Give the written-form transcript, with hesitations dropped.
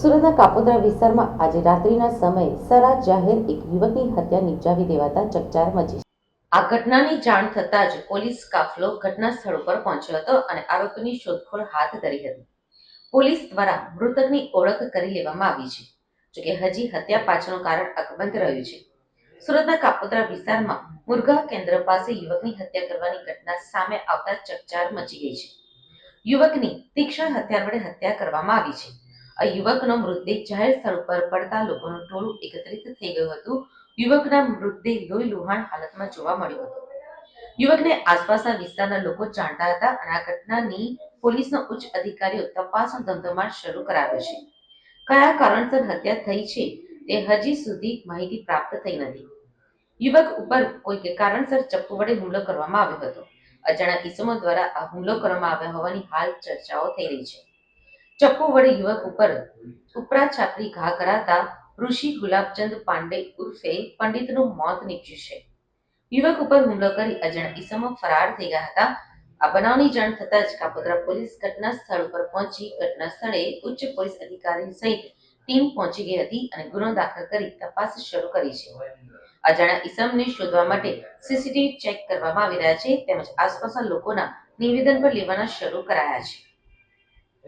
સુરતના કાપોદ્રા વિસ્તારમાં આજે રાત્રિના સમયે સરા જાહેર એક યુવકની હત્યા નિપજાવી દેવાતા ચકચાર મચી છે. આ ઘટનાની જાણ થતાં જ પોલીસ કાફલો ઘટના સ્થળ પર પહોંચ્યો હતો અને આરોપીની શોધખોળ હાથ ધરી હતી. પોલીસ દ્વારા મૃતકની ઓળખ કરી લેવામાં આવી છે, જોકે હજી હત્યા પાછળનું કારણ અકબંધ રહ્યું છે. સુરતના કાપોદ્રા વિસ્તારમાં મુરઘા કેન્દ્ર પાસે યુવકની હત્યા કરવાની ઘટના સામે આવતા ચકચાર મચી ગઈ છે. યુવકની તીક્ષ્ણ હથિયાર વડે હત્યા કરવામાં આવી છે. આ યુવકનો મૃતદેહ જાહેર સ્થળ પર પડતા લોકોનું ટોળું એકત્રિત થઈ ગયું હતું. યુવકના મૃતદેહ લોહી લુહાણ હાલતમાં જોવા મળ્યો હતો. યુવકને આસપાસના વિસ્તારના લોકો જાણતા હતા અને આ ઘટનાની પોલીસના ઉચ્ચ અધિકારીઓ તપાસનો ધમધમાટ શરૂ કરાવ્યો છે. કયા કારણસર હત્યા થઈ છે તે હજી સુધી માહિતી પ્રાપ્ત થઈ નથી. યુવક ઉપર કોઈક કારણસર ચપ્પુ વડે હુમલો કરવામાં આવ્યો હતો. અજાણ્યા ઈસમો દ્વારા આ હુમલો કરવામાં આવ્યો હોવાની હાલ ચર્ચાઓ થઈ રહી છે. ચપ્પુ વડે યુવક ઉપર ઉપરા છાપરી ઘા કરાતા ઋષિ ગુલાબચંદ પાંડે ઉર્ફે પંડિતનું મોત નીપજ્યું છે. યુવક ઉપર હુમલો કરી અજાણ્યા ઈસમો ફરાર થઈ ગયા હતા. આ બનાવની જાણ થતાં જ કાપોદ્રા પોલીસ ઘટના સ્થળ પર પહોંચી ઘટના સ્થળે ઉચ્ચ પોલીસ અધિકારી સહિત ટીમ પહોંચી ગઈ હતી અને ગુનો દાખલ કરી તપાસ શરૂ કરી છે. અજાણ્યા ઈસમને શોધવા માટે સીસીટીવી ચેક કરવામાં આવી રહ્યા છે તેમજ આસપાસના લોકોના નિવેદન પર લેવાના શરૂ કરાયા છે.